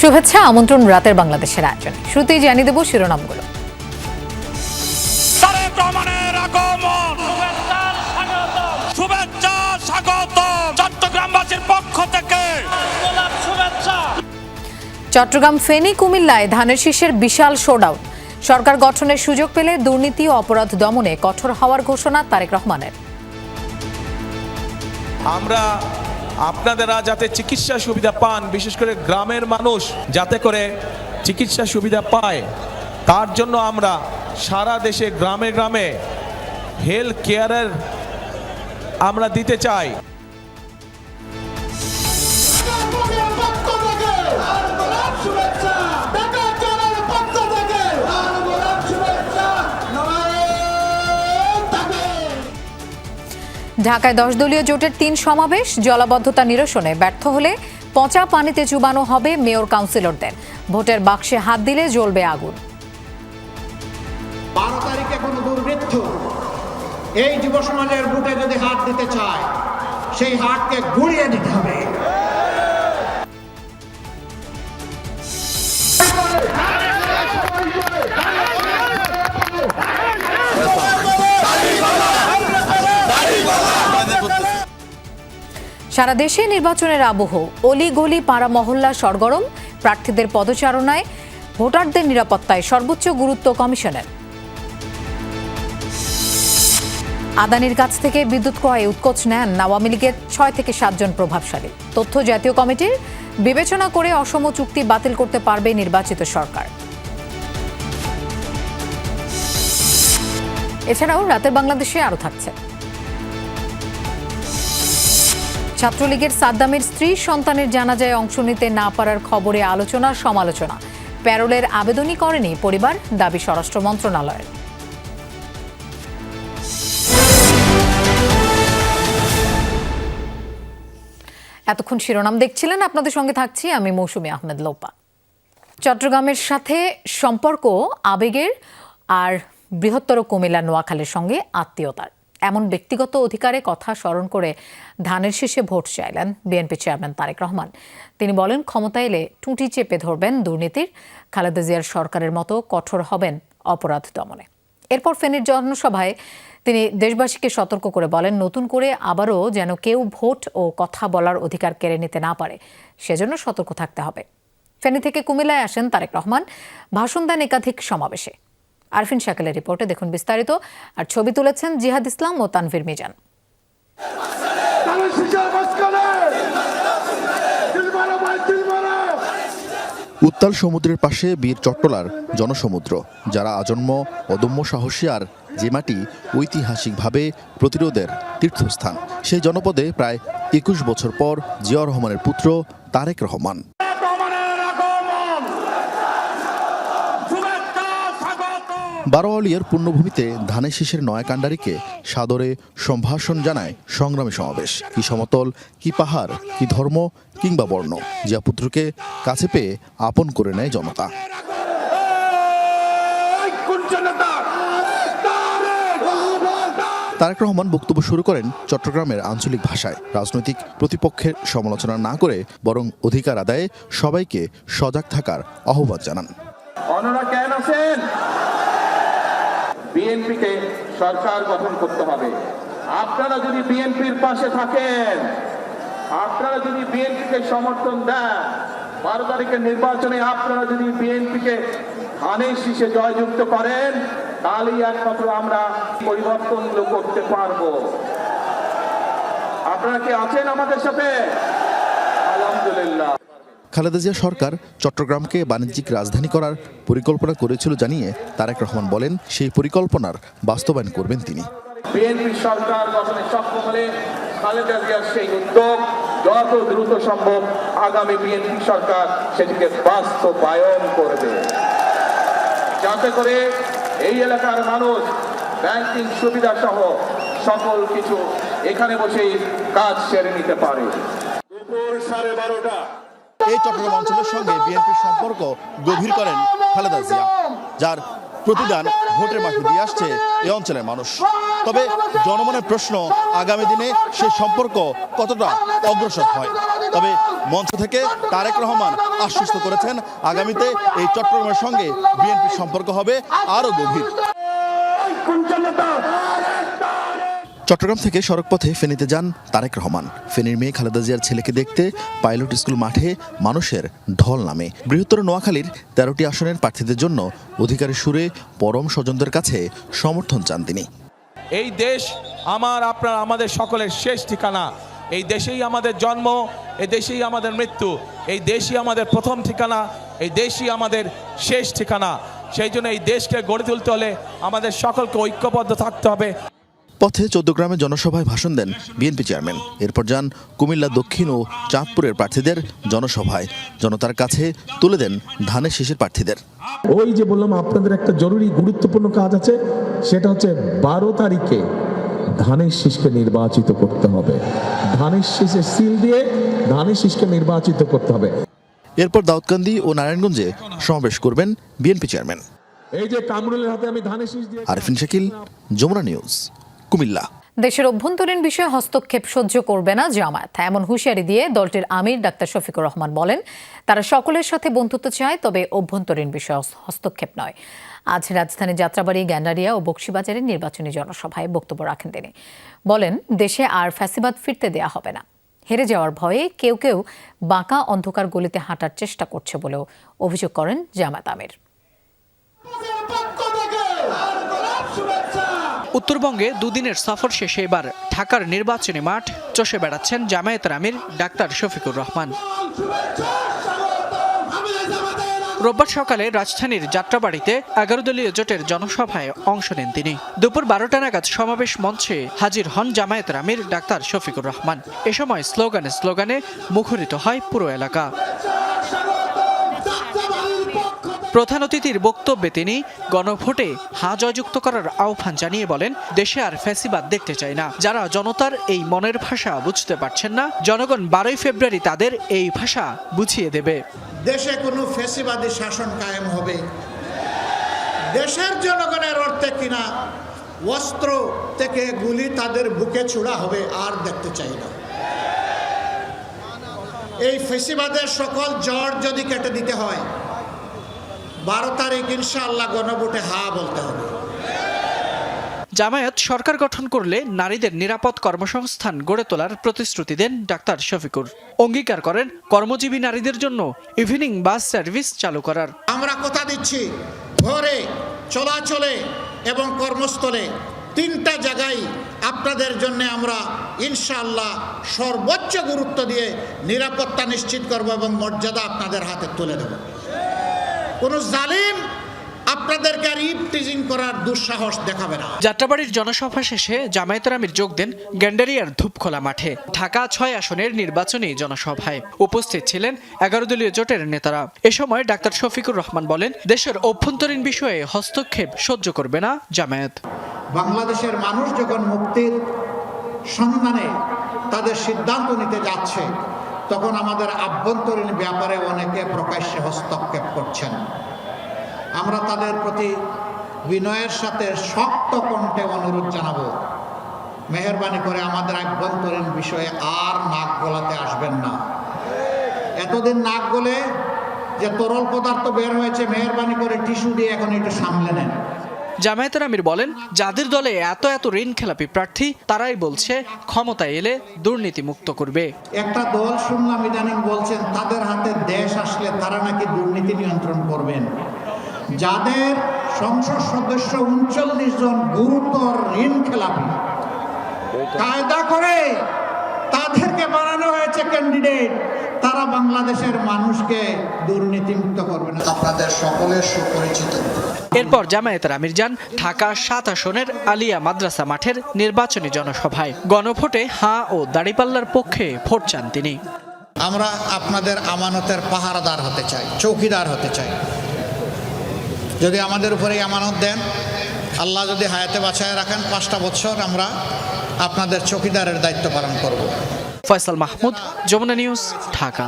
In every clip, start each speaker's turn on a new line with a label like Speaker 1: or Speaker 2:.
Speaker 1: শুভেচ্ছা আমন্ত্রণ রাতের বাংলাদেশের আয়োজনে। শুরুতেই জানিয়ে দেব শিরোনামগুলো।
Speaker 2: চট্টগ্রামবাসীর পক্ষ থেকে
Speaker 1: চট্টগ্রাম, ফেনী, কুমিল্লায় ধানের শীষের বিশাল শোডাউন। সরকার গঠনের সুযোগ পেলে দুর্নীতি ও অপরাধ দমনে কঠোর হওয়ার ঘোষণা তারেক রহমানের।
Speaker 3: আমরা আপনারা যাতে চিকিৎসা সুবিধা পান, বিশেষ করে গ্রামের মানুষ যাতে করে চিকিৎসা সুবিধা পায়, তার জন্য আমরা সারা দেশে গ্রামে গ্রামে হেলথ কেয়ারের আমরা দিতে চাই।
Speaker 1: ঢাকায় 10 দলীয় জোটের 3 সমাবেশ, জলাবদ্ধতা নিরসনে ব্যর্থ হলে পচা পানিতে চুবানো হবে মেয়র কাউন্সিলরদের। ভোটের বাক্সে হাত দিলে জ্বলবে আগুন।
Speaker 4: 12 তারিখে কোনো দুর্বৃত্ত এই যুব সমাজের বুকে যদি হাত দিতে চায়, সেই হাতকে গুঁড়িয়ে দিতে হবে।
Speaker 1: সারা দেশে নির্বাচনের আবহ, অলি গলি পাড়া মহল্লা সরগরম। প্রার্থীদের পদচারণায় ভোটারদের নিরাপত্তায় সর্বোচ্চ গুরুত্ব কমিশনের। আদানির কাছ থেকে বিদ্যুৎ ক্রয়ে উৎকোচ নেন আওয়ামী লীগের 6 থেকে 7 জন প্রভাবশালী। তথ্য জাতীয় কমিটির বিবেচনা করে অসম চুক্তি বাতিল করতে পারবে নির্বাচিত সরকার। এছাড়াও রাতের বাংলাদেশে আরও থাকছে। ছাত্রলীগের সাদ্দামের স্ত্রী সন্তানের জানাজায় অংশ নিতে না পারার খবরে আলোচনার সমালোচনা। প্যারোলের আবেদনই করেনি পরিবার, দাবি স্বরাষ্ট্র মন্ত্রণালয়ের। এতক্ষণ শিরোনাম দেখছিলেন, আপনাদের সঙ্গে থাকছি আমি মৌসুমী আহমেদ লোপা। চট্টগ্রামের সাথে সম্পর্ক আবেগের, আর বৃহত্তর কুমিল্লা নোয়াখালীর সঙ্গে আত্মীয়তার। এমন ব্যক্তিগত অধিকারে কথা স্মরণ করে ধানের শীষে ভোট চাইলেন বিএনপি চেয়ারম্যান তারেক রহমান। তিনি বলেন, ক্ষমতা এলে টুঁটি চেপে ধরবেন দুর্নীতির, খালেদা জিয়ার সরকারের মতো কঠোর হবেন অপরাধ দমনে। এরপর ফেনীর জনসভায় তিনি দেশবাসীকে সতর্ক করে বলেন, নতুন করে আবারও যেন কেউ ভোট ও কথা বলার অধিকার কেড়ে নিতে না পারে, সেজন্য সতর্ক থাকতে হবে। ফেনী থেকে কুমিল্লায় আসেন তারেক রহমান, ভাষণ দেন একাধিক সমাবেশে। আরফিন শাকিলের রিপোর্টে দেখুন বিস্তারিত। আর ছবি তুলেছেন জিহাদ ইসলাম ও তানভীর মিজান।
Speaker 5: উত্তাল সমুদ্রের পাশে বীর চট্টলার জনসমুদ্র, যারা আজন্ম অদম্য সাহসী, আর যে মাটি ঐতিহাসিকভাবে প্রতিরোধের তীর্থস্থান। সেই জনপদে প্রায় 21 বছর পর জিয়া রহমানের পুত্র তারেক রহমান। বারোয়ালিয়ার পূর্ণভূমিতে ধানের শীষের নয়া কাণ্ডারিকে সাদরে সম্ভাষণ জানায় সংগ্রামী সমাবেশ। কি সমতল, কি পাহাড়, কি ধর্ম কিংবা বর্ণ, জিয়া পুত্রকে কাছে পেয়ে আপন করে নেয় জনতা। তারেক রহমান বক্তব্য শুরু করেন চট্টগ্রামের আঞ্চলিক ভাষায়। রাজনৈতিক প্রতিপক্ষের সমালোচনা না করে বরং অধিকার আদায়ে সবাইকে সজাগ থাকার আহ্বান জানান।
Speaker 6: বিএনপিকে সরকার গঠন করতে হবে। আপনারা যদি বিএনপির পাশে থাকেন, আপনারা যদি বিএনপিকে সমর্থন দেন, 12 তারিখের নির্বাচনে আপনারা যদি বিএনপিকে ধানের শীষে জয়যুক্ত করেন, তাহলেই একমাত্র আমরা পরিবর্তনগুলো করতে পারবো। আপনারা কি আছেন আমাদের সাথে? আলহামদুলিল্লাহ।
Speaker 5: খালেদা জিয়া সরকার চট্টগ্রামকে বাণিজ্যিক রাজধানী করার পরিকল্পনা করেছিল জানিয়ে তারেক রহমান বলেন, সেই পরিকল্পনার বাস্তবায়ন করবেন তিনি।
Speaker 6: বিএনপি সরকার গঠনে সক্ষম হলে খালেদা জিয়ার সেই উদ্যোগ যত দ্রুত সম্ভব আগামী বিএনপি সরকার সেটিকে বাস্তবায়ন করবে, যাতে করে এই এলাকার মানুষ ব্যাংকিং সুবিধা সহ সকল কিছু এখানে বসেই কাজ সেরে নিতে পারে। দুপুর 12:30
Speaker 5: এই চট্টগ্রাম অঞ্চলের সঙ্গে বিএনপির সম্পর্ক গভীর করেন খালেদা জিয়া, যার প্রতিদান ভোটের মাঠে দিয়ে আসছে এই অঞ্চলের মানুষ। তবে জনমনের প্রশ্ন, আগামী দিনে সেই সম্পর্ক কতটা অগ্রসর হয়। তবে মঞ্চ থেকে তারেক রহমান আশ্বস্ত করেছেন, আগামীতে এই চট্টগ্রামের সঙ্গে বিএনপির সম্পর্ক হবে আরও গভীর। চট্টগ্রাম থেকে সড়কপথে ফেনীতে যান তারেক রহমান। ফেনীর মেয়ে খালেদা জিয়ার ছেলেকে দেখতে পাইলট স্কুল মাঠে মানুষের ঢল নামে। বৃহত্তর নোয়াখালীর 13টি আসনের প্রার্থীদের জন্য অধিকারের সুরে পরম স্বজনদের কাছে সমর্থন চান তিনি।
Speaker 3: এই দেশ আপনার আমাদের সকলের শেষ ঠিকানা। এই দেশেই আমাদের জন্ম, এই দেশেই আমাদের মৃত্যু, এই দেশই আমাদের প্রথম ঠিকানা, এই দেশই আমাদের শেষ ঠিকানা। সেই জন্য এই দেশকে গড়ে তুলতে হলে আমাদের সকলকে ঐক্যবদ্ধ থাকতে হবে।
Speaker 5: পথে 14 গ্রামে জনসভায় ভাষণ দেন বিএনপি চেয়ারম্যান। এরপর যান কুমিল্লা দক্ষিণ ও চাঁদপুরের প্রার্থীদের জনসভায়। জনতার কাছে তুলে দেন ধানের শীষের প্রার্থীদের।
Speaker 2: ওই যে বললাম আপনাদের একটা জরুরি গুরুত্বপূর্ণ কাজ আছে, সেটা হচ্ছে 12 তারিখে ধানের শীষকে নির্বাচিত করতে হবে। ধানের শীষের সিল দিয়ে ধানের শীষকে নির্বাচিত করতে হবে।
Speaker 5: এরপর দাউদকান্দি ও নারায়ণগঞ্জে সমাবেশ করবেন বিএনপি চেয়ারম্যান।
Speaker 2: এই যে কামরুলের হাতে আমি ধানের শীষ দিয়ে
Speaker 5: আরিফিন শাকিল, যমুনা নিউজ, কুমিল্লা।
Speaker 1: দেশের অভ্যন্তরীণ বিষয়ে হস্তক্ষেপ সহ্য করবে না জামায়াত, এমন হুঁশিয়ারি দিয়ে দলটির আমির ডাক্তার শফিকুর রহমান বলেন, তারা সকলের সাথে বন্ধুত্ব চায়, তবে অভ্যন্তরীণ বিষয়ে হস্তক্ষেপ নয়। আজ রাজধানী যাত্রাবাড়ি, গ্যান্ডারিয়া ও বকশীবাজারের নির্বাচনী জনসভায় বক্তব্য রাখেন তিনি। বলেন, দেশে আর ফ্যাসিবাদ ফিরতে দেয়া হবে না। হেরে যাওয়ার ভয়ে কেউ কেউ বাঁকা অন্ধকার গলিতে হাঁটার চেষ্টা করছে বলেও অভিযোগ করেন জামায়াত আমির।
Speaker 7: উত্তরবঙ্গে দুদিনের সফর শেষে এবার ঢাকার নির্বাচনী মাঠ চষে বেড়াচ্ছেন জামায়াতের আমির ডাক্তার শফিকুর রহমান। রোববার সকালে রাজধানীর যাত্রাবাড়িতে 11 দলীয় জোটের জনসভায় অংশ নেন তিনি। দুপুর 12টা নাগাদ সমাবেশ মঞ্চে হাজির হন জামায়াতের আমির ডাক্তার শফিকুর রহমান। এ সময় স্লোগানে মুখরিত হয় পুরো এলাকা। প্রধান অতিথির বক্তব্যে তিনি গণভোটে হা জয়যুক্ত করার আহ্বান জানিয়ে বলেন, দেশে আর ফ্যাসিবাদ দেখতে চায় না। যারা জনতার এই মনের ভাষা বুঝতে পারছেন না, জনগণ 12ই ফেব্রুয়ারি তাদের এই ভাষা বুঝিয়ে দেবে।
Speaker 4: দেশে কোনো ফ্যাসিবাদী শাসন কায়েম হবে, দেশের জনগণের অর্থে কিনা অস্ত্র থেকে গুলি তাদের বুকে ছোড়া হবে, আর দেখতে চাই না। এই ফ্যাসিবাদের সকল জড় যদি কেটে দিতে হয়, 12 তারিখ ইনশাআল্লাহ গণভোটে হা বলতে হবে।
Speaker 7: জামায়াত সরকার গঠন করলে নারীদের নিরাপদ কর্মসংস্থান গড়ে তোলার প্রতিশ্রুতি দেন ডাক্তার শফিকুর। অঙ্গীকার করেন কর্মজীবী নারীদের জন্য ইভিনিং বাস সার্ভিস চালু করার।
Speaker 4: আমরা কথা দিচ্ছি, ঘরে, চলাচলে এবং কর্মস্থলে 3টা জায়গায় আপনাদের জন্য আমরা ইনশাআল্লাহ সর্বোচ্চ গুরুত্ব দিয়ে নিরাপত্তা নিশ্চিত করব এবং মর্যাদা আপনাদের হাতে তুলে দেব। কোন জালিম আপনাদেরকে আর ইভটিজিং করার দুঃসাহস দেখাবে না।
Speaker 7: যাত্রাবাড়ির জনসভা শেষে জামায়াতের আমির যোগ দেন গ্যান্ডারিয়ার ধূপখোলা মাঠে ঢাকা 6 আসনের নির্বাচনী জনসভায়। উপস্থিত ছিলেন 11 দলীয় জোটের নেতারা। এ সময় ডাক্তার শফিকুর রহমান বলেন, দেশের অভ্যন্তরীণ বিষয়ে হস্তক্ষেপ সহ্য করবে না জামায়াত।
Speaker 4: বাংলাদেশের মানুষ যখন মুক্তির সন্ধানে তাদের সিদ্ধান্ত নিতে যাচ্ছে, তখন আমাদের আভ্যন্তরীণ ব্যাপারে অনেকে প্রকাশ্যে হস্তক্ষেপ করছেন। আমরা তাদের প্রতি বিনয়ের সাথে শক্ত কণ্ঠে অনুরোধ জানাবো, মেহেরবানি করে আমাদের আভ্যন্তরীণ বিষয়ে আর নাক গলাতে আসবেন না। এতদিন নাক গলে যে তরল পদার্থ বের হয়েছে, মেহেরবানি করে টিস্যু দিয়ে এখন একটু সামলে নেন।
Speaker 7: জামায়াতের আমির বলেন, যাদের দলে এত ঋণ খেলাপি প্রার্থী, তারাই বলছে ক্ষমতায় এলে দুর্নীতি মুক্ত করবে।
Speaker 4: একটা দল শুনলাম ইদানিং বলছেন তাদের হাতে দেশ আসলে তারা নাকি দুর্নীতি নিয়ন্ত্রণ করবেন। যাদের সংসদ সদস্য 39 জন গুরুতর ঋণ খেলাপি, কায়দা করে তাদেরকে বানানো হয়েছে ক্যান্ডিডেট, তারা বাংলাদেশের মানুষকে দুর্নীতিমুক্ত করবে না। আপনাদের সকলের সুপরিচিত।
Speaker 7: এরপর জামায়াতের আমির যান ঢাকা 7 আসনের আলিয়া মাদ্রাসা মাঠের নির্বাচনী জনসভায়। গণভোটে হাঁ ও দাড়িপাল্লার পক্ষে ভোট চান তিনি।
Speaker 4: আমরা আপনাদের আমানতের পাহারাদার হতে চাই, চৌকিদার হতে চাই। যদি আমাদের উপরে আমানত দেন, আল্লাহ যদি হায়াতে বাঁচায় রাখেন, 5টা বছর আমরা আপনাদের চৌকিদারের দায়িত্ব পালন করব।
Speaker 7: ফয়সাল মাহমুদ, যমুনা নিউজ, ঢাকা।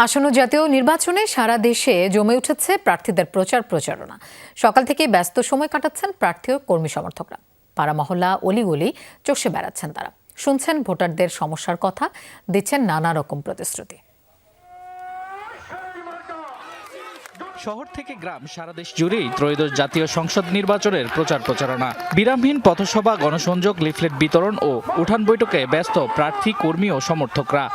Speaker 1: আসন্ন জাতীয় নির্বাচনে সারা দেশে জমে উঠেছে প্রার্থীদের প্রচারণা। সকাল থেকেই ব্যস্ত সময় কাটাচ্ছেন প্রার্থী ও কর্মী সমর্থকরা। পাড়া মহল্লা অলিগলি চষে বেড়াচ্ছেন তারা, শুনছেন ভোটারদের সমস্যার কথা, দিচ্ছেন নানা রকম প্রতিশ্রুতি।
Speaker 7: শহর থেকে গ্রাম, সারা দেশ জুড়েই ত্রয়োদশ জাতীয় সংসদ নির্বাচনের প্রচারণা। বিরামহীন পথসভা, গণসংযোগ, লিফলেট বিতরণ ও উঠান বৈঠকে ব্যস্ত প্রার্থী, কর্মী ও সমর্থকরা।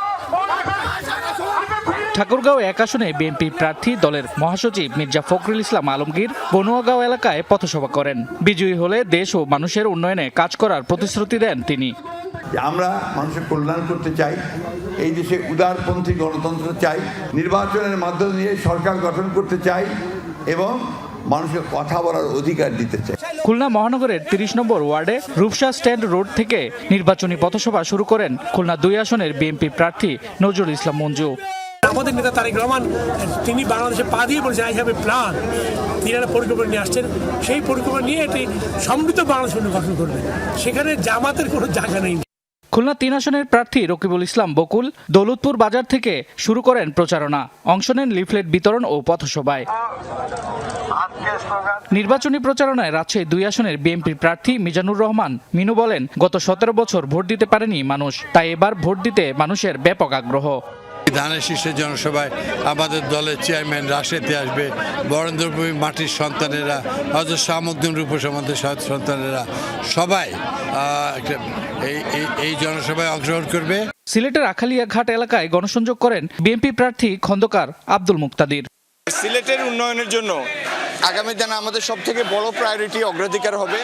Speaker 7: ঠাকুরগাঁও 1 আসনে বিএনপি প্রার্থী দলের মহাসচিব মির্জা ফখরুল ইসলাম আলমগীর বনুয়াগাঁও এলাকায় পথসভা করেন। বিজয়ী হলে দেশ ও মানুষের উন্নয়নে কাজ করার প্রতিশ্রুতি দেন তিনি।
Speaker 8: আমরা মানুষের কল্যাণ করতে চাই, এই দেশে উদারপন্থী গণতন্ত্র চাই, নির্বাচনের মাধ্যমে দিয়ে সরকার গঠন করতে চাই এবং মানুষের কথা বলার অধিকার দিতে চাই।
Speaker 7: খুলনা মহানগরের 30 নম্বর ওয়ার্ডে রূপসা স্ট্যান্ড রোড থেকে নির্বাচনী পথসভা শুরু করেন খুলনা 2 আসনের বিএনপি প্রার্থী নজরুল ইসলাম মঞ্জু।
Speaker 9: আমাদের নেতা তারেক রহমান তিনি বাংলাদেশে পা দিয়ে বলছেন আই হ্যাভ এ প্ল্যান। তিনি একটা পরিকল্পনা নিয়ে আসছেন, সেই পরিকল্পনা নিয়ে একটি সমৃদ্ধ বাংলাদেশ গঠন করবেন। সেখানে জামাতের কোনো জায়গা নেই।
Speaker 7: খুলনা 3 আসনের প্রার্থী রকিবুল ইসলাম বকুল দৌলতপুর বাজার থেকে শুরু করেন প্রচারণা। অংশ নেন লিফলেট বিতরণ ও পথসভায়। নির্বাচনী প্রচারণায় রাজশাহী 2 আসনের বিএনপি প্রার্থী মিজানুর রহমান মিনু বলেন, গত 17 বছর ভোট দিতে পারেনি মানুষ, তাই এবার ভোট দিতে মানুষের ব্যাপক আগ্রহ।
Speaker 10: ধানের শীর্ষে জনসভায় আমাদের দলের চেয়ারম্যান রাশেতে আসবে, বরেন্দ্রভূমি মাটির সন্তানেরা, হযরত শাহ মখদুম রূপসমাদের সন্তানেরা সবাই এই জনসভায় অংশগ্রহণ করবে।
Speaker 7: সিলেটের আখালিয়া ঘাট এলাকায় গণসংযোগ করেন বিএনপি প্রার্থী খন্দকার আব্দুল মুক্তাদির।
Speaker 11: সিলেটের উন্নয়নের জন্য আগামী দিনে আমাদের সবথেকে বড় প্রায়োরিটি অগ্রাধিকার হবে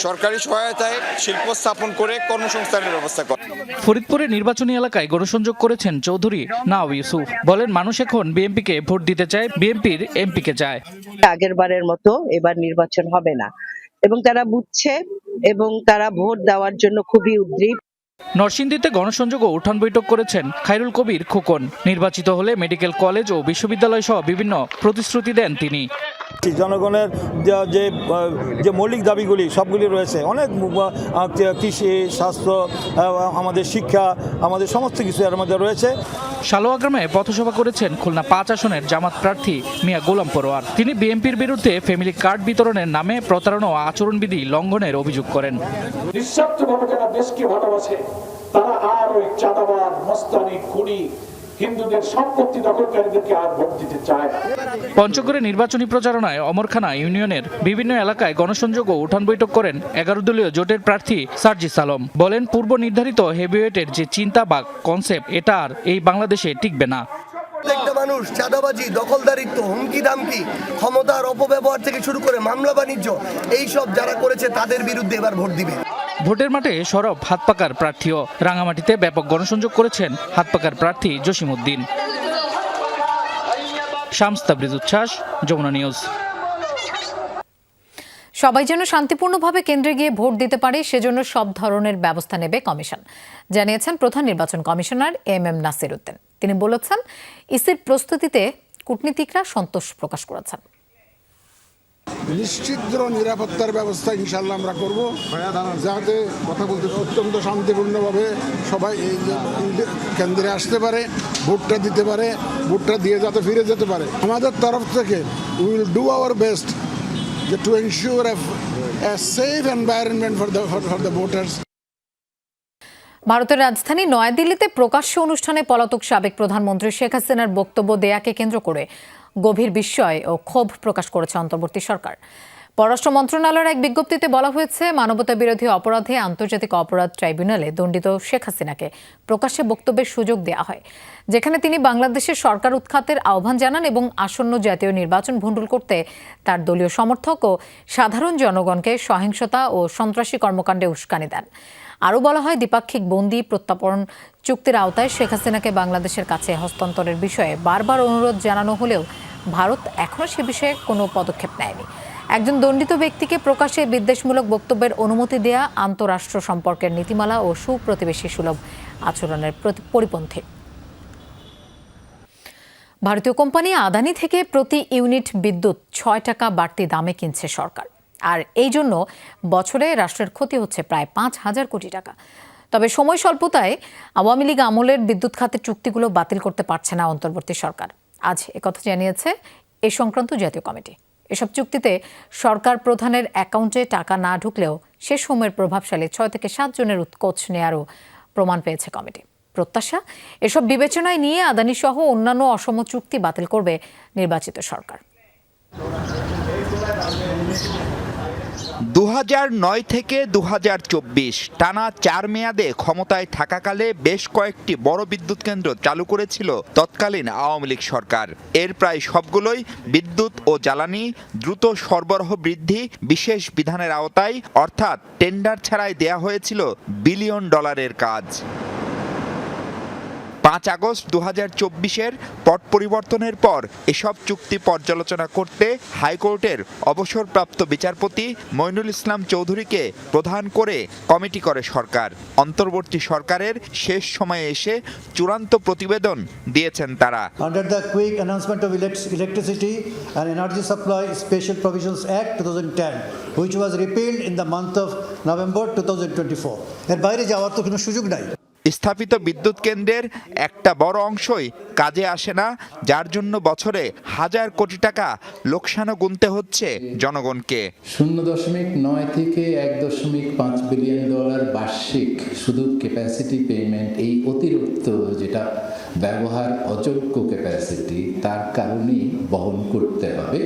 Speaker 11: সরকারি সহায়তায় শিল্প স্থাপন করে কর্মসংস্থানের ব্যবস্থা করা।
Speaker 7: ফরিদপুরে নির্বাচনী এলাকায় গণসংযোগ করেছেন চৌধুরী নাও ইউসুফ। বলেন, মানুষ এখন বিএনপিকে ভোট দিতে চায়, বিএনপির এমপিকে চায়।
Speaker 12: আগের বারের মতো এবার নির্বাচন হবে না এবং তারা বুঝছে এবং তারা ভোট দেওয়ার জন্য খুবই উদ্গ্রীব।
Speaker 7: নরসিংদীতে গণসংযোগ ও উঠান বৈঠক করেছেন খায়রুল কবির খোকন। নির্বাচিত হলে মেডিকেল কলেজ ও বিশ্ববিদ্যালয় সহ বিভিন্ন প্রতিশ্রুতি দেন তিনি।
Speaker 13: জনগণের যে মৌলিক দাবিগুলি সবগুলি রয়েছে, অনেক কৃষি, স্বাস্থ্য, আমাদের শিক্ষা, আমাদের সমস্ত কিছু এর মধ্যে রয়েছে।
Speaker 7: সালোয়া গ্রামে পথসভা করেছেন খুলনা 5 আসনের জামাত প্রার্থী মিয়া গোলাম পরোয়ার। তিনি বিএনপির বিরুদ্ধে ফ্যামিলি কার্ড বিতরণের নামে প্রতারণা ও আচরণবিধি লঙ্ঘনের অভিযোগ করেন।
Speaker 9: নিঃস্বার্থভাবে যারা দেশকে ভালোবাসে তারা আর ওই চাঁদাবাদ, মস্তানি, খুনি, হিন্দুদের সম্পত্তি দখলকারীদেরকে আর ভোট দিতে চায়।
Speaker 7: পঞ্চগড়ে নির্বাচনী প্রচারণায় অমরখানা ইউনিয়নের বিভিন্ন এলাকায় গণসংযোগ ও উঠান বৈঠক করেন 11 দলীয় জোটের প্রার্থী সার্জিস আলম। বলেন, পূর্ব নির্ধারিত হেভিওয়েটের যে চিন্তা বা কনসেপ্ট, এটা আর এই বাংলাদেশে টিকবে না।
Speaker 14: প্রত্যেকটা মানুষ চাঁদাবাজি, দখলদারিত্ব, হুমকি দামকি, ক্ষমতার অপব্যবহার থেকে শুরু করে মামলা বাণিজ্য, এইসব যারা করেছে তাদের বিরুদ্ধে এবার ভোট দিবে।
Speaker 7: ভোটের মাঠে সরব হাতপাকার প্রার্থীও। রাঙামাটিতে ব্যাপক গণসংযোগ করেছেন হাতপাকার প্রার্থী জসিমউদ্দিন। শামস তাবরিজ উচ্ছ্বাস, যমুনা নিউজ।
Speaker 1: সবাই যেন শান্তিপূর্ণভাবে কেন্দ্রে গিয়ে ভোট দিতে পারে, সেজন্য সব ধরনের ব্যবস্থা নেবে কমিশন, জানিয়েছেন প্রধান নির্বাচন কমিশনার এম নাসির উদ্দিন। তিনি বলেছেন, ইসির প্রস্তুতিতে কূটনীতিকরা সন্তোষ প্রকাশ করেছেন।
Speaker 15: নিশ্চিত নিরাপত্তার ব্যবস্থা ইনশাল্লাহ আমরা করব, যাতে কথা বলতে অত্যন্ত শান্তিপূর্ণভাবে সবাই এই কেন্দ্রে আসতে পারে, ভোটটা দিতে পারে, ভোটটা দিয়ে যাতে ফিরে যেতে পারে। আমাদের তরফ থেকে we will do our best to ensure a safe environment for the voters.
Speaker 1: ভারতের রাজধানী নয়াদিল্লিতে প্রকাশ্য অনুষ্ঠানে পলাতক সাবেক প্রধানমন্ত্রী শেখ হাসিনার বক্তব্য দেয়াকে কেন্দ্র করে গভীর বিস্ময় ও ক্ষোভ প্রকাশ করেছে অন্তর্বর্তী সরকার। পররাষ্ট্র মন্ত্রণালয়ের এক বিজ্ঞপ্তিতে বলা হয়েছে, মানবতা বিরোধী অপরাধে আন্তর্জাতিক অপরাধ ট্রাইব্যুনালে দণ্ডিত শেখ হাসিনাকে প্রকাশ্যে বক্তব্যের সুযোগ দেওয়া হয়, যেখানে তিনি বাংলাদেশের সরকার উৎখাতের আহ্বান জানান এবং আসন্ন জাতীয় নির্বাচন ভণ্ডুল করতে তার দলীয় সমর্থক ও সাধারণ জনগণকে সহিংসতা ও সন্ত্রাসী কর্মকাণ্ডে উস্কানি দেন। আরও বলা হয়, দ্বিপাক্ষিক বন্দি প্রত্যাপন চুক্তির আওতায় শেখ হাসিনাকে বাংলাদেশের কাছে হস্তান্তরের বিষয়ে বারবার অনুরোধ জানানো হলেও ভারত এখনও সে বিষয়ে কোনো পদক্ষেপ নেয়নি। একজন দণ্ডিত ব্যক্তিকে প্রকাশ্যে বিদ্বেষমূলক বক্তব্যের অনুমতি দেয়া আন্তঃরাষ্ট্র সম্পর্কের নীতিমালা ও সুপ্রতিবেশী সুলভ আচরণের পরিপন্থী। ভারতীয় কোম্পানি আদানি থেকে প্রতি ইউনিট বিদ্যুৎ 6 টাকা বাড়তি দামে কিনছে সরকার, আর এই জন্য বছরে রাষ্ট্রের ক্ষতি হচ্ছে প্রায় 5,000 কোটি টাকা। তবে সময় স্বল্পতায় আওয়ামী লীগ আমলের বিদ্যুৎ খাতের চুক্তিগুলো বাতিল করতে পারছে না অন্তর্বর্তী সরকার। আজ একথা জানিয়েছে এ সংক্রান্ত জাতীয় কমিটি। এসব চুক্তিতে সরকার প্রধানের অ্যাকাউন্টে টাকা না ঢুকলেও সে সময়ের প্রভাবশালী 6 থেকে 7 জনের উৎকোচ নেয়ারও প্রমাণ পেয়েছে কমিটি। প্রত্যাশা, এসব বিবেচনায় নিয়ে আদানি সহ অন্যান্য অসম চুক্তি বাতিল করবে নির্বাচিত সরকার।
Speaker 16: 2009 থেকে 2024 টানা 4 মেয়াদে ক্ষমতায় থাকাকালে বেশ কয়েকটি বড় বিদ্যুৎ কেন্দ্র চালু করেছিল তৎকালীন আওয়ামী লীগ সরকার। এর প্রায় সবগুলোই বিদ্যুৎ ও জ্বালানি দ্রুত সরবরাহ বৃদ্ধি বিশেষ বিধানের আওতায়, অর্থাৎ টেন্ডার ছাড়াই দেয়া হয়েছিল বিলিয়ন ডলারের কাজ। 5 আগস্ট 2024-এর পট পরিবর্তনের পর এসব চুক্তি পর্যালোচনা করতে হাইকোর্টের অবসরপ্রাপ্ত বিচারপতি মইনুল ইসলাম চৌধুরীকে প্রধান করে কমিটি করে সরকার। অন্তর্বর্তী সরকারের শেষ সময়ে এসে চূড়ান্ত প্রতিবেদন দিয়েছেন তারা।
Speaker 17: Under the Quick Announcement of Electricity and Energy Supply Special Provisions Act 2010, which was repealed in the month of November 2024. এর বাইরে যাওয়ার তো কোনো সুযোগ নাই।
Speaker 16: স্থাপিত বিদ্যুৎ কেন্দ্রের একটা বড় অংশই কাজে আসে না, যার জন্য বছরে হাজার কোটি টাকা লোকসানও গুনতে হচ্ছে জনগণকে।
Speaker 18: 0.9 থেকে 1.5 বিলিয়ন ডলার বার্ষিক শুধু ক্যাপাসিটি পেমেন্ট, এই অতিরিক্ত যেটা ব্যবহার অযোগ্য ক্যাপাসিটি, তার কারণেই বহন করতে হবে।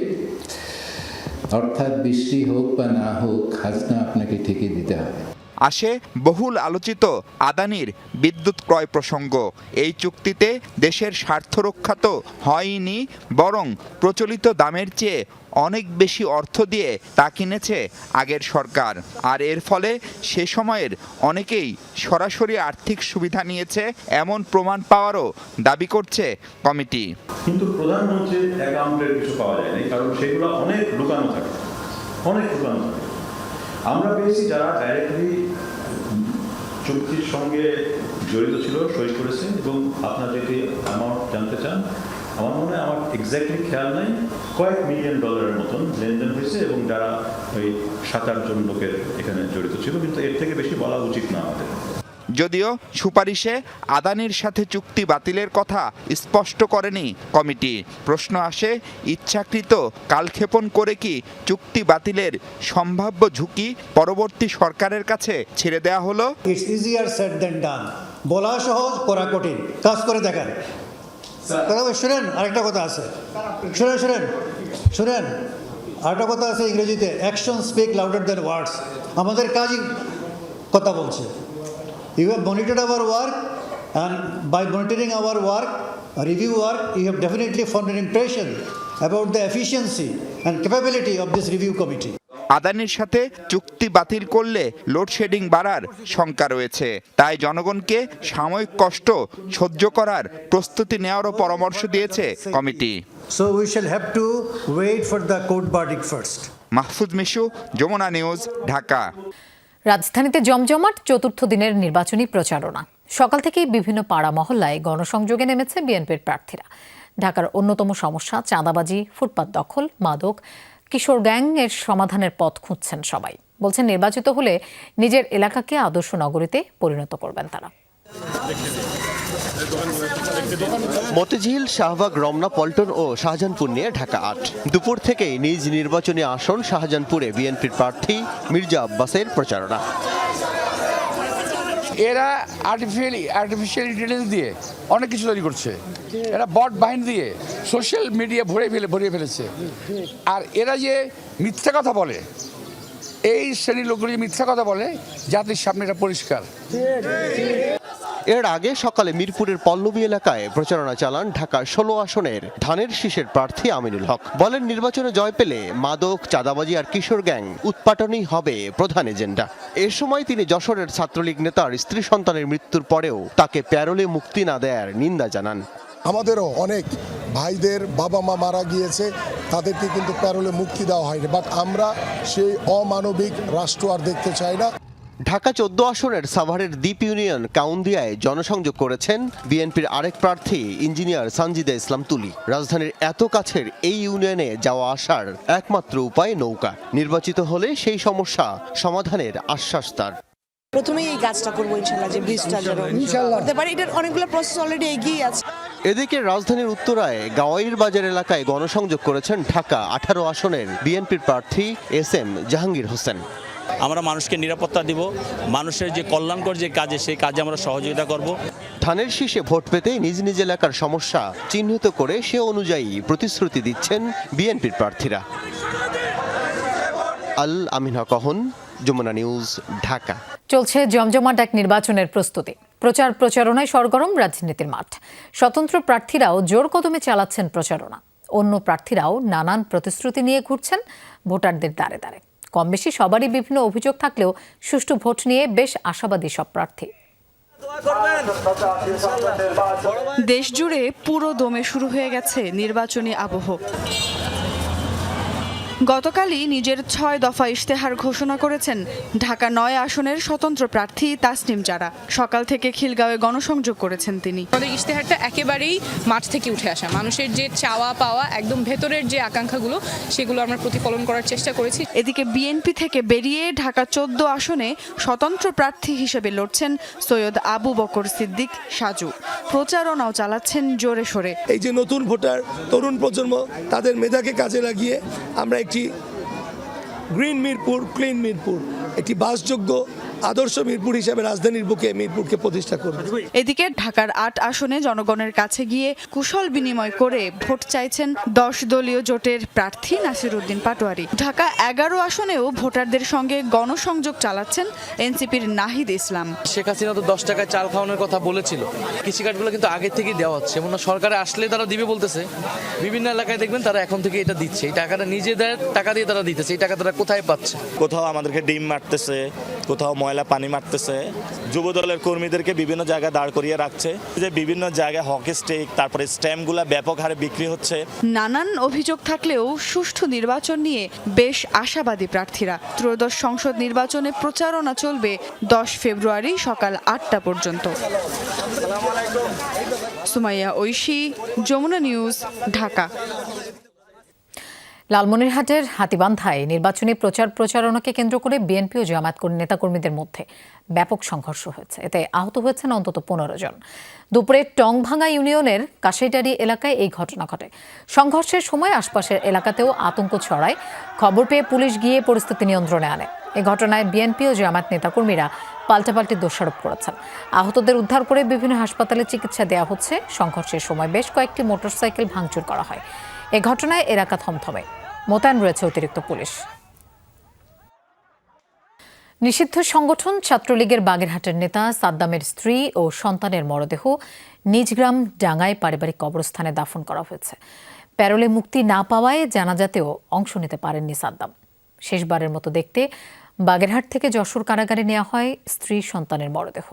Speaker 18: অর্থাৎ বৃষ্টি হোক বা না হোক, খাজনা আপনাকে ঠিকই দিতে হবে।
Speaker 16: আসে বহুল আলোচিত আদানির বিদ্যুৎ ক্রয় প্রসঙ্গ। এই চুক্তিতে দেশের স্বার্থ রক্ষা তো হয়নি, বরং প্রচলিত দামের চেয়ে অনেক বেশি অর্থ দিয়ে তা কিনেছে আগের সরকার। আর এর ফলে সে সময়ের অনেকেই সরাসরি আর্থিক সুবিধা নিয়েছে, এমন প্রমাণ পাওয়ারও দাবি করছে কমিটি।
Speaker 19: কিন্তু প্রধানমন্ত্রীর অ্যাকাউন্টের কিছু পাওয়া যায় না, কারণ সেগুলো অনেক লুকানো থাকে, অনেক লুকানো থাকে। আমরা পেয়েছি যারা ডাইরেক্টলি চুক্তির সঙ্গে জড়িত ছিল, সই করেছে, এবং আপনার যদি অ্যামাউন্ট জানতে চান, আমার মনে হয়, আমার এক্স্যাক্টলি খেয়াল নাই, কয়েক মিলিয়ন ডলারের মতন লেনদেন হয়েছে, এবং যারা ওই 7-8 জন লোকের এখানে জড়িত ছিল, কিন্তু এর থেকে বেশি বলা উচিত না আমাদের।
Speaker 16: যদিও সুপারিশে আদানির সাথে চুক্তি বাতিলের কথা স্পষ্ট করেনি কমিটি। প্রশ্ন আসে, ইচ্ছাকৃত কালক্ষেপণ করে কি চুক্তি বাতিলের সম্ভাব্য ঝুঁকি পরবর্তী সরকারের কাছে ছেড়ে দেওয়া হলো?
Speaker 17: ইটস ইজিয়ার সেড দেন ডান। বলা সহজ, করা কঠিন। কাজ করে দেখান। শুনেন, আরেকটা কথা আছে, শুনেন আরেকটা কথা আছে ইংরেজিতে, অ্যাকশন স্পিক লাউডার দেন ওয়ার্ডস। আমাদের কাজই কথা বলছে। You have monitored our work, and by monitoring our work, review work, you have definitely formed an impression about the efficiency and capability of this review committee.
Speaker 16: আদানির সাথে চুক্তি বাতিল করলে লোডশেডিং বাড়ার শঙ্কা রয়েছে, তাই জনগণকে সাময়িক কষ্ট সহ্য করার প্রস্তুতি নেওয়ারও পরামর্শ দিয়েছে committee.
Speaker 17: So we shall have to wait for the court verdict first.
Speaker 16: Mahfuz Mishu, Jamuna News, Dhaka.
Speaker 1: রাজধানীতে জমজমাট চতুর্থ দিনের নির্বাচনী প্রচারণা। সকাল থেকেই বিভিন্ন পাড়া মহল্লায় গণসংযোগে নেমেছে বিএনপির প্রার্থীরা। ঢাকার অন্যতম সমস্যা চাঁদাবাজি, ফুটপাত দখল, মাদক, কিশোর গ্যাং এর সমাধানের পথ খুঁজছেন সবাই। বলছেন নির্বাচিত হলে নিজের এলাকাকে আদর্শ নগরীতে পরিণত করবেন তারা।
Speaker 20: মতিঝিল, শাহবাগ, রমনা, পল্টন ও শাহজাহানপুর নিয়ে ঢাকা 8। দুপুর থেকেই নিজ নির্বাচনী আসন শাহজাহানপুরে বিএনপির প্রার্থী মির্জা আব্বাসের প্রচারণা।
Speaker 21: এরা আর্টিফিশিয়াল ইন্টেলিজেন্স দিয়ে অনেক কিছু তৈরি করছে, এরা বট বাহিনী দিয়ে সোশ্যাল মিডিয়া ভরিয়ে ফেলেছে। আর এরা যে মিথ্যা কথা বলে, এই শ্রেণীর লোকগুলি মিথ্যা কথা বলে, জাতির সামনে এটা পরিষ্কার।
Speaker 20: এর আগে সকালে মিরপুরের পল্লবী এলাকায় প্রচারণা চালান ঢাকার 16 আসনের ধানের শীষের প্রার্থী আমিনুল হক। বলেন নির্বাচনে জয় পেলে মাদক, চাঁদাবাজি আর কিশোর গ্যাং উৎপাটনই হবে প্রধান এজেন্ডা। এ সময় তিনি যশোরের ছাত্রলীগ নেতার স্ত্রী সন্তানের মৃত্যুর পরেও তাকে প্যারোলে মুক্তি না দেওয়ার নিন্দা জানান।
Speaker 15: আমাদেরও অনেক ভাইদের বাবা মা মারা গিয়েছে, তাদেরকে কিন্তু প্যারোলে মুক্তি দেওয়া হয়নি, বাট আমরা সেই অমানবিক রাষ্ট্র আর দেখতে চাই না।
Speaker 20: ঢাকা 14 আসনের সাভারের দ্বীপ ইউনিয়ন কাউন্দিয়ায় জনসংযোগ করেছেন বিএনপির আরেক প্রার্থী ইঞ্জিনিয়ার সানজিদা ইসলাম তুলি। রাজধানীর এত কাছের এই ইউনিয়নে যাওয়া আসার একমাত্র উপায় নৌকা। নির্বাচিত হলে সেই সমস্যা সমাধানের আশ্বাস তার।
Speaker 6: প্রথমেই এই কাজটা করবো ইনশাল্লাহ, যে ব্রিজটা যেন করতে পারি। এটার অনেকগুলো প্রসেস অলরেডি এগিয়ে আছে।
Speaker 20: এদিকে রাজধানীর উত্তরায় গাওয়াইর বাজার এলাকায় গণসংযোগ করেছেন ঢাকা 18 আসনের বিএনপির প্রার্থী SM জাহাঙ্গীর হোসেন।
Speaker 22: আমরা মানুষকে নিরাপত্তা দিব, মানুষের যে কল্যাণকর যে কাজে সেই কাজে আমরা সহযোগিতা করব।
Speaker 20: ধানের শীষে ভোট পেতে নিজ নিজ এলাকার সমস্যা চিহ্নিত করে সে অনুযায়ী প্রতিশ্রুতি দিচ্ছেন বিএনপির প্রার্থীরা। আল আমিন হক অহন, যমুনা নিউজ, ঢাকা।
Speaker 1: চলছে জমজমাট এক নির্বাচনের প্রস্তুতি। প্রচারণায় সরগরম রাজনীতির মাঠ। স্বতন্ত্র প্রার্থীরাও জোর কদমে চালাচ্ছেন প্রচারণা। অন্য প্রার্থীরাও নানান প্রতিশ্রুতি নিয়ে ঘুরছেন ভোটারদের দ্বারে দ্বারে। কম বেশি সবারই বিভিন্ন অভিযোগ থাকলেও সুষ্ঠু ভোট নিয়ে বেশ আশাবাদী সব প্রার্থী।
Speaker 23: দেশ জুড়ে পুরো দমে শুরু হয়ে গেছে নির্বাচনী আবহ। গতকালই নিজের 6 দফা ইশতেহার ঘোষণা করেছেন ঢাকা 9 আসনের স্বতন্ত্র প্রার্থী তাসনিম জারা। সকাল থেকে খিলগাঁওয়ে গণসংযোগ করেছেন তিনি।
Speaker 24: আমাদের ইশতেহারটা একেবারেই মাঠ থেকে উঠে আসা, মানুষের যে চাওয়া পাওয়া, একদম ভেতরের যে আকাঙ্ক্ষাগুলো, সেগুলো আমরা প্রতিফলন করার চেষ্টা করেছি।
Speaker 23: এদিকে বিএনপি থেকে বেরিয়ে ঢাকা 14 আসনে স্বতন্ত্র প্রার্থী হিসেবে লড়ছেন সৈয়দ আবু বকর সিদ্দিক সাজু। প্রচারণাও চালাচ্ছেন জোরে সোরে।
Speaker 25: এই যে নতুন ভোটার, তরুণ প্রজন্ম, তাদের মেধাকে কাজে লাগিয়ে আমরা একটি গ্রিন মিরপুর, ক্লিন মিরপুর, একটি বাসযোগ্য আদর্শ মিরপুর হিসেবে রাজধানীর বুকে মিরপুরকে প্রতিষ্ঠা করব।
Speaker 23: এদিকে ঢাকার 8 আসনে জনগণের কাছে গিয়ে কুশল বিনিময় করে ভোট চাইছেন 10 দলীয় জোটের প্রার্থী নাসির উদ্দিন পাটোয়ারি। ঢাকা 11 আসনেও ভোটারদের সঙ্গে গণসংযোগ চালাচ্ছেন এনসিপির নাহিদ ইসলাম।
Speaker 26: শেখ হাসিনা তো 10 টাকায় চাল খাওয়ানোর কথা বলেছিল। কৃষিকার্ডগুলো কিন্তু আগে থেকেই দেওয়া হচ্ছে, এমন সরকারে আসলে তারা দিবে বলতেছে। বিভিন্ন এলাকায় দেখবেন তারা এখন থেকে এটা দিচ্ছে, এই টাকাটা নিজেদের টাকা দিয়ে তারা দিতেছে। এই টাকা তারা কোথায় পাচ্ছে?
Speaker 27: কোথাও আমাদেরকে ডিম মারতেছে, কোথাও ময়লা পানি মারতেছে। যুব দলের কর্মীদেরকে বিভিন্ন জায়গায় দাঁড় করিয়ে রাখছে, যে বিভিন্ন জায়গায় হকি স্টিক, তারপরে স্ট্যাম্পগুলা ব্যাপক হারে বিক্রি হচ্ছে।
Speaker 23: নানান অভিযোগ থাকলেও সুষ্ঠু নির্বাচন নিয়ে বেশ আশাবাদী প্রার্থীরা। ত্রয়োদশ সংসদ নির্বাচনে প্রচারণা চলবে 10 ফেব্রুয়ারি সকাল 8টা পর্যন্ত। সুমাইয়া ঐশী, যমুনা নিউজ, ঢাকা।
Speaker 1: লালমনিরহাটের হাতীবান্ধায় নির্বাচনী প্রচারণাকে কেন্দ্র করে বিএনপি ও জামায়াত নেতাকর্মীদের মধ্যে ব্যাপক সংঘর্ষ হয়েছে। এতে আহত হয়েছেন অন্তত 15 জন। দুপুরে টংভাঙ্গা ইউনিয়নের কাশাইটারি এলাকায় এই ঘটনা ঘটে। সংঘর্ষের সময় আশপাশের এলাকাতেও আতঙ্ক ছড়ায়। খবর পেয়ে পুলিশ গিয়ে পরিস্থিতি নিয়ন্ত্রণে আনে। এই ঘটনায় বিএনপি ও জামায়াত নেতাকর্মীরা পাল্টাপাল্টি দোষারোপ করেছেন। আহতদের উদ্ধার করে বিভিন্ন হাসপাতালে চিকিৎসা দেওয়া হচ্ছে। সংঘর্ষের সময় বেশ কয়েকটি মোটরসাইকেল ভাঙচুর করা হয়। এ ঘটনায় এলাকা থমথমে, মোতায়েন রয়েছে অতিরিক্ত পুলিশ। নিষিদ্ধ সংগঠন ছাত্রলীগের বাগেরহাটের নেতা সাদ্দামের স্ত্রী ও সন্তানের মরদেহ নিজ গ্রাম ডাঙ্গায় পারিবারিক কবরস্থানে দাফন করা হয়েছে। প্যারোলে মুক্তি না পাওয়ায় জানাজাতেও অংশ নিতে পারেননি সাদ্দাম। শেষবারের মতো দেখতে বাগেরহাট থেকে যশোর কারাগারে নেওয়া হয় স্ত্রী সন্তানের মরদেহ।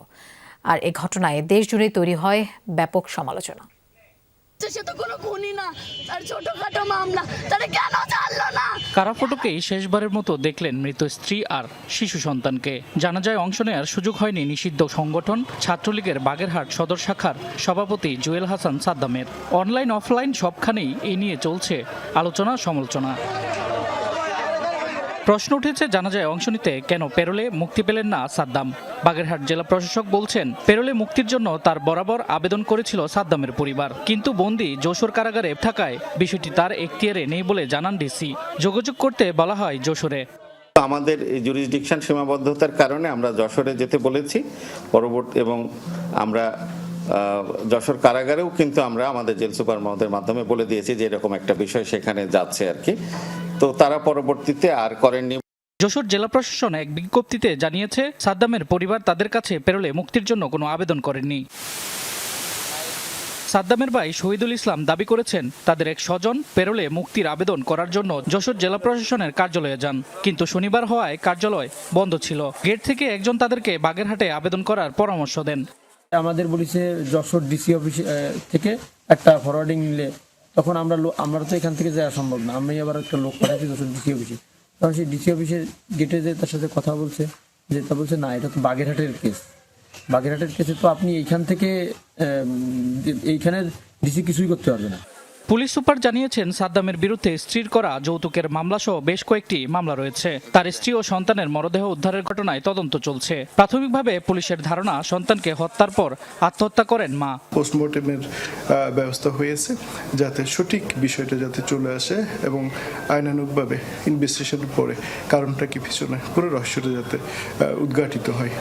Speaker 1: আর এ ঘটনায় দেশ জুড়ে তৈরি হয় ব্যাপক সমালোচনা।
Speaker 28: কারাফটকেই শেষবারের মতো দেখলেন মৃত স্ত্রী আর শিশু সন্তানকে। জানাজায় অংশ নেওয়ার সুযোগ হয়নি নিষিদ্ধ সংগঠন ছাত্রলীগের বাগেরহাট সদর শাখার সভাপতি জুয়েল হাসান সাদ্দামের। অনলাইন অফলাইন সবখানেই এই নিয়ে চলছে আলোচনা সমালোচনা। প্রশ্ন উঠেছে জানাজায় অংশ নিতে কেন প্যারোলে মুক্তি পেলেন না সাদ্দাম। বাগেরহাট জেলা প্রশাসক বলছেন, প্যারোলে মুক্তির জন্য তার বরাবর আবেদন করেছিল সাদ্দামের পরিবার, কিন্তু বন্দী যশোর কারাগারে থাকায় বিষয়টি তার এখতিয়ারে নেই বলে জানান ডিসি। যোগাযোগ করতে বলা হয় যশোরে।
Speaker 29: আমাদের জুরিসডিকশন সীমাবদ্ধতার কারণে আমরা যশোরে যেতে বলেছি পরবর্তী, এবং আমরা যশোর কারাগারেও কিন্তু আমরা আমাদের জেল সুপার মহোদয়ের মাধ্যমে বলে দিয়েছি যে এরকম একটা বিষয় সেখানে যাচ্ছে আর কি। তো তারা পরবর্তীতে আর করেননি।
Speaker 28: যশোর জেলা প্রশাসন এক বিজ্ঞপ্তিতে জানিয়েছে, সাদ্দামের পরিবার তাদের কাছে প্যারোলে মুক্তির জন্য কোনো আবেদন করেননি। সাদ্দামের ভাই শহীদুল ইসলাম দাবি করেছেন, তাদের এক স্বজন প্যারোলে মুক্তির আবেদন করার জন্য যশোর জেলা প্রশাসনের কার্যালয়ে যান, কিন্তু শনিবার হওয়ায় কার্যালয় বন্ধ ছিল। গেট থেকে একজন তাদেরকে বাগেরহাটে আবেদন করার পরামর্শ দেন।
Speaker 30: আমাদের বলেছে যশোর ডিসি অফিস থেকে একটা ফরওয়ার্ডিং নিলে, তখন আমরা তো এখান থেকে যাওয়া সম্ভব না। আমি আবার একটা লোক পাঠাচ্ছি যশোর ডিসি অফিসে। তখন সেই ডিসি অফিসের গেটে যে তার সাথে কথা বলছে, যে তা বলছে না, এটা তো বাগেরহাটের কেস। বাগেরহাটের কেসে তো আপনি এইখান থেকে এইখানের ডিসি কিছুই করতে পারবে না।
Speaker 28: পুলিশ সুপার জানিয়েছেন, সাদ্দামের বিরুদ্ধে স্ত্রীর করা যৌতুকের মামলাসহ বেশ কয়েকটি মামলা রয়েছে। তার স্ত্রী ও সন্তানের মরদেহ উদ্ধারের ঘটনায় তদন্ত চলছে। প্রাথমিকভাবে পুলিশের ধারণা, সন্তানকে হত্যার পর আত্মহত্যা করেন মা।
Speaker 2: পোস্টমর্টেমের ব্যবস্থা হয়েছে যাতে সঠিক বিষয়টা যাতে চলে আসে এবং আইনানুগভাবে ইনভেস্টিগেশন পরে কারণটা কি পিছনে পুরো রহস্যটা যাতে উদ্ঘাটিত হয়।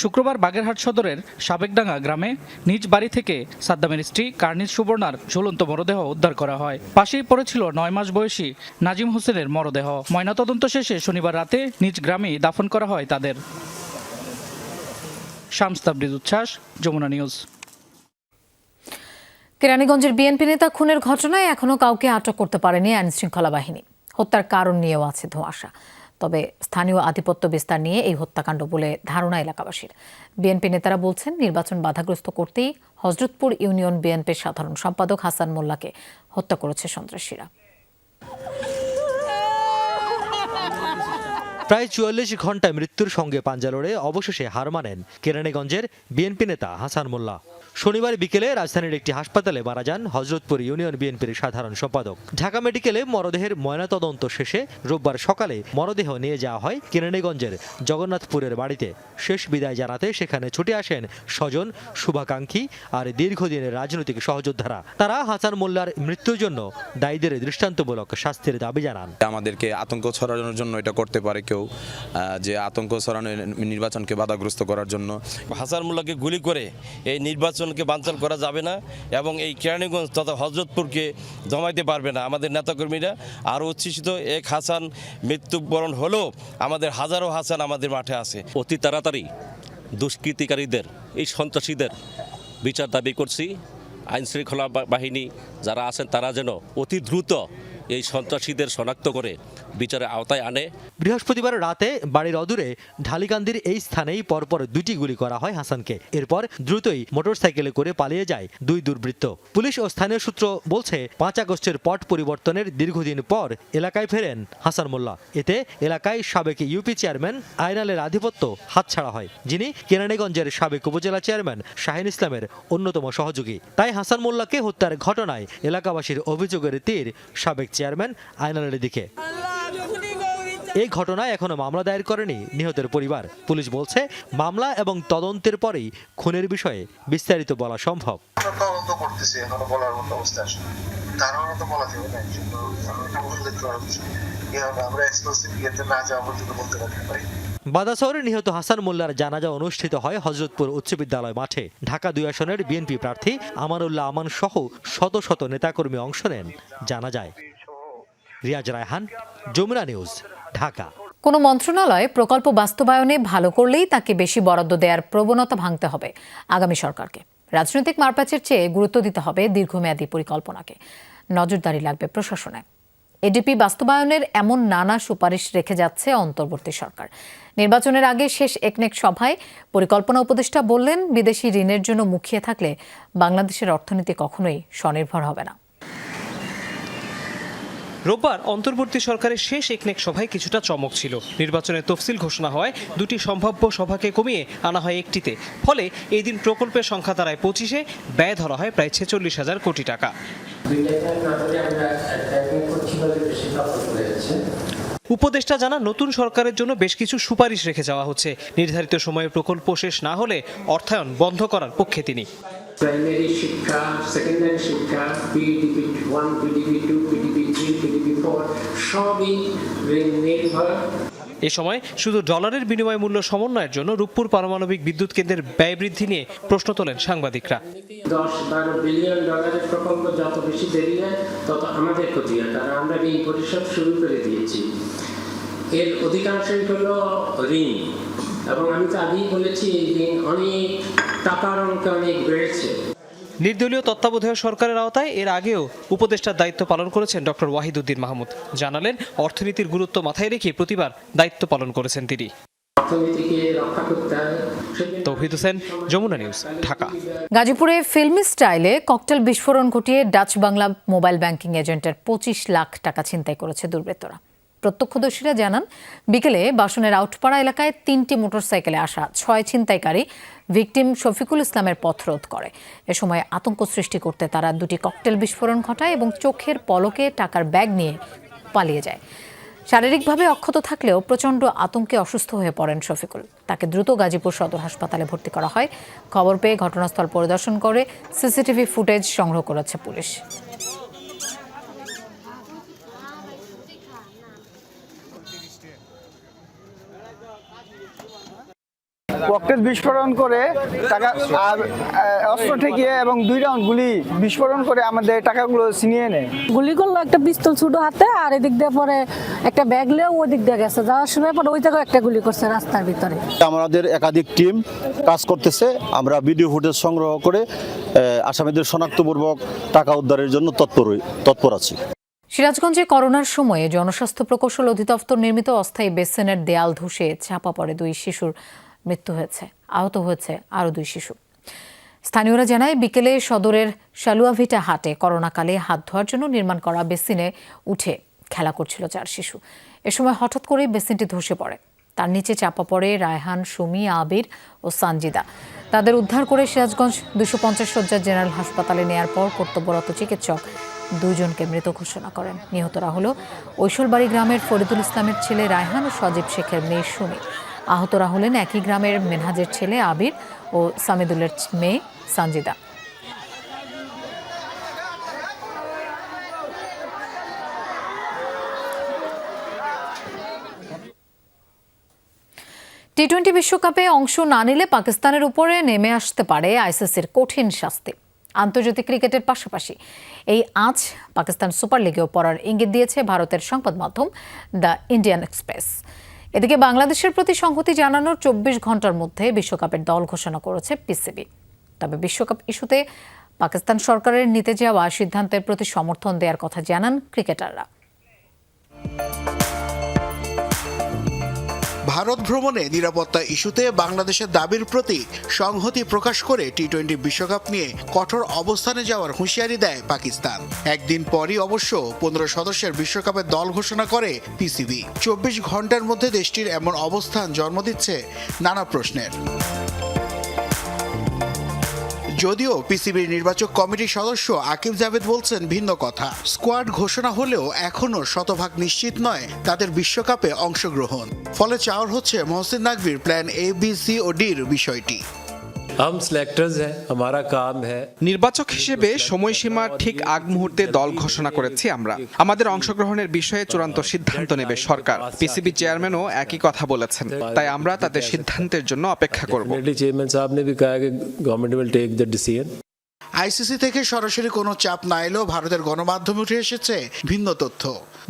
Speaker 28: শুক্রবার বাগেরহাট সদরের সাবেকডাঙ্গা গ্রামে নিজ বাড়ি থেকে সাদ্দামের স্ত্রী কার্নিস সুবর্ণার ঝুলন্ত মরদেহ উদ্ধার করা হয়। পাশেই পড়েছিল 9 মাস বয়সী নাজিম হোসেনের মরদেহ। ময়নাতদন্ত শেষে শনিবার রাতে নিজ গ্রামেই দাফন করা হয় তাদের। শামস তাবরিজ উচ্ছ্বাস, যমুনা নিউজ।
Speaker 1: কেরানীগঞ্জের বিএনপি নেতা খুনের ঘটনায় এখনো কাউকে আটক করতে পারেনি আইনশৃঙ্খলা বাহিনী। হত্যার কারণ নিয়েও আছে ধোঁয়াশা। তবে স্থানীয় আধিপত্য বিস্তার নিয়ে এই হত্যাকাণ্ড বলে ধারণা এলাকাবাসীর। বিএনপি নেতারা বলছেন, নির্বাচন বাধাগ্রস্ত করতেই হযরতপুর ইউনিয়ন বিএনপির সাধারণ সম্পাদক হাসান মোল্লাকে হত্যা করেছে সন্ত্রাসীরা।
Speaker 3: প্রায় ৪৪ ঘন্টায় মৃত্যুর সঙ্গে পাঞ্জা লড়ে অবশেষে হার মানেন কেরানীগঞ্জের বিএনপি নেতা হাসান মোল্লা। শনিবার বিকেলে রাজধানীর একটি হাসপাতালে মারা যান হযরতপুর ইউনিয়ন বিএনপির সাধারণ সম্পাদক। ঢাকা মেডিকেলে মরদেহের ময়নাতদন্ত শেষে রোববার সকালে মরদেহ নিয়ে যাওয়া হয় কেরানীগঞ্জের জগন্নাথপুরের বাড়িতে। শেষ বিদায় জানাতে সেখানে ছুটে আসেন স্বজন, শুভাকাঙ্ক্ষী আর দীর্ঘদিনের রাজনৈতিক সহযোদ্ধারা। তারা হাসান মোল্লার মৃত্যুর জন্য দায়ীদের দৃষ্টান্তমূলক শাস্তির দাবি জানান।
Speaker 4: আমাদেরকে আতঙ্ক ছড়ানোর জন্য এটা করতে পারে কেউ, যে আতঙ্ক ছড়ানো নির্বাচনকে বাধাগ্রস্ত করার জন্য।
Speaker 5: হাসান মোল্লাকে গুলি করে এই নির্বাচনকে বানচাল করা যাবে না এবং এই কেরানীগঞ্জ তথা হযরতপুরকে জমাইতে পারবে না আমাদের নেতাকর্মীরা। আরও উচ্ছ্বসিত, এক হাসান মৃত্যুবরণ হলেও আমাদের হাজারো হাসান আমাদের মাঠে আছে।
Speaker 22: অতি তাড়াতাড়ি দুষ্কৃতিকারীদের, এই সন্ত্রাসীদের বিচার দাবি করছি। আইনশৃঙ্খলা বাহিনী যারা আছেন তারা যেন অতি দ্রুত এই সন্ত্রাসীদের শনাক্ত করে বিচারের আওতায় আনে।
Speaker 3: বৃহস্পতিবার রাতে বাড়ির অদূরে ঢালিকান্দির এই স্থানেই পরপর 2টি গুলি করা হয় হাসানকে। এরপর দ্রুতই মোটরসাইকেলে করে পালিয়ে যায় 2 দুর্বৃত্ত। পুলিশ ও স্থানীয় সূত্র বলছে, 5 আগস্টের পট পরিবর্তনের দীর্ঘদিন পর এলাকায় ফেরেন হাসান মোল্লা। এতে এলাকায় সাবেক ইউপি চেয়ারম্যান আইনালের আধিপত্য হাতছাড়া হয়, যিনি কেরানীগঞ্জের সাবেক উপজেলা চেয়ারম্যান শাহিন ইসলামের অন্যতম সহযোগী। তাই হাসান মোল্লাকে হত্যার ঘটনায় এলাকাবাসীর অভিযোগের তীর সাবেক চেয়ারম্যান আইনালের দিকে। এই ঘটনায় এখনো মামলা দায়ের করেনি নিহতের পরিবার। পুলিশ বলছে, মামলা এবং তদন্তের পরেই খুনের বিষয়ে বিস্তারিত বলা সম্ভব। বাদাসরে নিহত হাসান মোল্লার জানাজা অনুষ্ঠিত হয় হযরতপুর উচ্চ বিদ্যালয় মাঠে। ঢাকা 2 আসনের বিএনপি প্রার্থী আমানুল্লাহ আমান সহ শত শত নেতাকর্মী অংশ নেন জানাজায়। রিয়াজ রায়হান, যমুনা নিউজ, ঢাকা।
Speaker 1: কোনো মন্ত্রণালয় প্রকল্প বাস্তবায়নে ভালো করলেই তাকে বেশি বরাদ্দ দেওয়ার প্রবণতা ভাঙতে হবে আগামী সরকারকে। রাজনৈতিক মারপ্যাচের চেয়ে গুরুত্ব দিতে হবে দীর্ঘমেয়াদী পরিকল্পনাকে। নজরদারি লাগবে প্রশাসনে। এডিপি বাস্তবায়নের এমন নানা সুপারিশ রেখে যাচ্ছে অন্তর্বর্তী সরকার। নির্বাচনের আগে শেষ একনেক সভায় পরিকল্পনা উপদেষ্টা বললেন, বিদেশি ঋণের জন্য মুখিয়ে থাকলে বাংলাদেশের অর্থনীতি কখনোই স্বনির্ভর হবে না।
Speaker 8: রোববার অন্তর্বর্তী সরকারের শেষ একনেক সভায় কিছুটা চমক ছিল। নির্বাচনের তফসিল ঘোষণা হয় 2টি সম্ভাব্য সভাকে কমিয়ে আনা হয় 1টিতে। ফলে এই দিন প্রকল্পের সংখ্যা দাঁড়ায় 25-এ, ব্যয় ধরা হয় প্রায় 46,000 কোটি টাকা। উপদেষ্টা জানান, নতুন সরকারের জন্য বেশ কিছু সুপারিশ রেখে যাওয়া হচ্ছে। নির্ধারিত সময়ে প্রকল্প শেষ না হলে অর্থায়ন বন্ধ করার পক্ষে তিনি।
Speaker 9: প্রাইমারি শিক্ষা, সেকেন্ডারি শিক্ষা, পিডিপি 1, পিডিপি 2, পিডিপি 3, পিডিপি 4 সবই ঋণ নির্ভর।
Speaker 8: এ সময় শুধু ডলারের বিনিময় মূল্য সমন্বয়ের জন্য রূপপুর পারমাণবিক বিদ্যুৎ কেন্দ্রের ব্যয় বৃদ্ধি নিয়ে প্রশ্ন তোলেন সাংবাদিকরা।
Speaker 9: $10-12 বিলিয়ন প্রকল্প যত বেশি দেরি হয় তত আমাদের ক্ষতি হয়, কারণ আমরা ঋণ পরিশোধ শুরু করে দিয়েছি। এর অধিকাংশই হলো ঋণ, এবং আমি তো আগেই বলেছি এই ঋণ অনেক টাকার অঙ্কে অনেক বেড়েছে।
Speaker 8: নির্দলীয় তত্ত্বাবধায়ক সরকারের আওতায় এর আগেও উপদেষ্টার দায়িত্ব পালন করেছেন ডক্টর ওয়াহিদুদ্দিন মাহমুদ। জানালেন, অর্থনীতির গুরুত্ব মাথায় রেখে প্রতিবার দায়িত্ব পালন করেছেন তিনি। তৌহিদ হোসেন, যমুনা নিউজ, ঢাকা।
Speaker 1: গাজীপুরে ফিল্মি স্টাইলে ককটেল বিস্ফোরণ ঘটিয়ে ডাচ বাংলা মোবাইল ব্যাংকিং এজেন্টের 25 লাখ টাকা ছিনতাই করেছে দুর্বৃত্তরা। প্রত্যক্ষদর্শীরা জানান, বিকেলে বাসনের আউটপাড়া এলাকায় 3টি মোটরসাইকেলে আসা 6 ছিনতাইকারী ভিকটিম শফিকুল ইসলামের পথ রোধ করে। এ সময় আতঙ্ক সৃষ্টি করতে তারা 2টি ককটেল বিস্ফোরণ ঘটায় এবং চোখের পলকে টাকার ব্যাগ নিয়ে পালিয়ে যায়। শারীরিকভাবে অক্ষত থাকলেও প্রচণ্ড আতঙ্কে অসুস্থ হয়ে পড়েন শফিকুল। তাকে দ্রুত গাজীপুর সদর হাসপাতালে ভর্তি করা হয়। খবর পেয়ে ঘটনাস্থল পরিদর্শন করে সিসিটিভি ফুটেজ সংগ্রহ করেছে পুলিশ।
Speaker 7: ককটেল বিস্ফোরণ করে টাকা আর অস্ত্র ঠেকিয়ে এবং 2 রাউন্ড গুলি বিস্ফোরণ করে আমাদের টাকাগুলো ছিনিয়ে নেয়।
Speaker 10: গুলি করলো একটা পিস্তল ছোট হাতে, আর এদিক দিয়ে পরে একটা ব্যাগ নিয়ে ওই দিক দিয়ে গেছে। যাওয়ার সময় পরে ওই জায়গায় একটা গুলি করছে রাস্তার ভিতরে।
Speaker 11: আমাদের একাধিক টিম কাজ করতেছে। আমরা ভিডিও ফুটেজ সংগ্রহ করে আসামিদের শনাক্তপূর্বক টাকা উদ্ধারের জন্য তৎপর আছি।
Speaker 1: সিরাজগঞ্জে করোনার সময়ে জনস্বাস্থ্য প্রকৌশল অধিদপ্তর নির্মিত অস্থায়ী বেসিনের দেয়াল ধসে চাপা পড়ে 2 শিশুর মৃত্যু হয়েছে। আহত হয়েছে আরও 2 শিশু। স্থানীয়রা জানায়, বিকেলে সদরের শালুয়াভিটা হাটে করোনাকালে হাত ধোয়ার জন্য নির্মাণ করা বেসিনে উঠে খেলা করছিল 4 শিশু। এ সময় হঠাৎ করেই বেসিনটি ধসে পড়ে। তার নিচে চাপা পড়ে রায়হান, সুমি, আবির ও সানজিদা। তাদের উদ্ধার করে সিরাজগঞ্জ 250 শয্যার জেনারেল হাসপাতালে নেয়ার পর কর্তব্যরত চিকিৎসক 2 জনকে মৃত ঘোষণা করেন। নিহতরা হলো ঐশলবাড়ি গ্রামের ফরিদুল ইসলামের ছেলে রায়হান ও সজীব শেখের মেয়ে সুমি। আহতরা হলেন একই গ্রামের মেনহাজের ছেলে আবির ও সামিদুলের মেয়ে সানজিদা। টি-20 বিশ্বকাপে অংশ না নিলে পাকিস্তানের উপরে নেমে আসতে পারে আইসিসির কঠিন শাস্তি। আন্তর্জাতিক ক্রিকেটের পাশাপাশি এই আজ পাকিস্তান সুপার লিগেও পড়ার ইঙ্গিত দিয়েছে ভারতের সংবাদ মাধ্যম দ্য ইন্ডিয়ান এক্সপ্রেস। এদিকে বাংলাদেশের প্রতি সংহতি জানানোর 24 ঘন্টার মধ্যে বিশ্বকাপের দল ঘোষণা করেছে পিসিবি। তবে বিশ্বকাপ ইস্যুতে পাকিস্তান সরকারের নিতে যাওয়া সিদ্ধান্তের প্রতি সমর্থন দেওয়ার কথা জানান ক্রিকেটাররা।
Speaker 12: ভারত ভ্রমণে নিরাপত্তা ইস্যুতে বাংলাদেশের দাবির প্রতি সংহতি প্রকাশ করে টি-20 বিশ্বকাপ নিয়ে কঠোর অবস্থানে যাওয়ার হুঁশিয়ারি দেয় পাকিস্তান। একদিন পরই অবশ্য 15 সদস্যের বিশ্বকাপের দল ঘোষণা করে পিসিবি। 24 ঘন্টার মধ্যে দেশটির এমন অবস্থান জন্ম দিচ্ছে নানা প্রশ্নের। যদিও পিসিবির নির্বাচক কমিটির সদস্য আকিব জাভেদ বলছেন ভিন্ন কথা। স্কোয়াড ঘোষণা হলেও এখনও শতভাগ নিশ্চিত নয় তাদের বিশ্বকাপে অংশগ্রহণ। ফলে চাওয়ার হচ্ছে মহসিন নাকভির প্ল্যান এ, বি, সি ও ডির বিষয়টি।
Speaker 13: নির্বাচক হিসেবে সময়সীমার ঠিক আগ মুহূর্তে দল ঘোষণা করেছি আমরা। আমাদের অংশগ্রহণের বিষয়ে চূড়ান্ত সিদ্ধান্ত নেবে সরকার। পিসিবি চেয়ারম্যানও একই কথা বলেছেন, তাই আমরা তাদের সিদ্ধান্তের জন্য অপেক্ষা করব।
Speaker 12: আইসিসি থেকে সরাসরি কোনো চাপ না এলেও ভারতের গণমাধ্যমে উঠে এসেছে ভিন্ন তথ্য।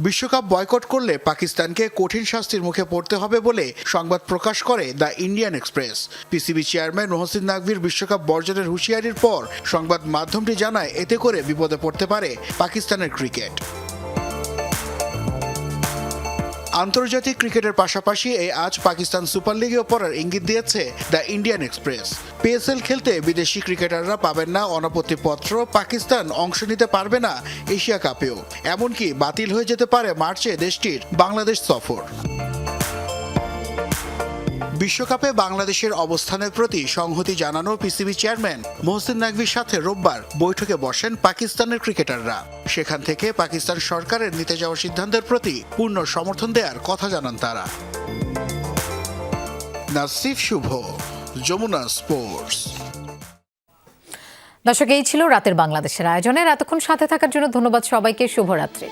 Speaker 12: বিশ্বকাপ বয়কট করলে পাকিস্তানকে কঠিন শাস্তির মুখে পড়তে হবে বলে সংবাদ প্রকাশ করে the Indian Express. PCB chairman Mohsin নাকভির বিশ্বকাপ বর্জনের হুঁশিয়ারির পর সংবাদ মাধ্যমটি জানায় এতে করে বিপদে পড়তে পারে পাকিস্তানের ক্রিকেট। আন্তর্জাতিক ক্রিকেটের পাশাপাশি এই আজ পাকিস্তান সুপার লিগেও পড়ার ইঙ্গিত দিয়েছে দ্য ইন্ডিয়ান এক্সপ্রেস। পিএসএল খেলতে বিদেশি ক্রিকেটাররা পাবেন না অনাপত্তিপত্র, পাকিস্তান অংশ নিতে পারবে না এশিয়া কাপেও, এমনকি বাতিল হয়ে যেতে পারে মার্চে দেশটির বাংলাদেশ সফর। বিশ্বকাপে বাংলাদেশের অবস্থানের প্রতি সংহতি জানানো পিসিবি চেয়ারম্যান মহসিন নাকভির সাথে রোববার বৈঠকে বসেন পাকিস্তানের ক্রিকেটাররা। সেখান থেকে পাকিস্তান সরকারের নিতে যাওয়া সিদ্ধান্তের প্রতি পূর্ণ সমর্থন দেওয়ার কথা জানান তারা। নাসিফ শুভ, যমুনা স্পোর্টস।
Speaker 1: দর্শক, এই ছিল রাতের বাংলাদেশের আয়োজনের। এতক্ষণ সাথে থাকার জন্য ধন্যবাদ সবাইকে। শুভরাত্রি।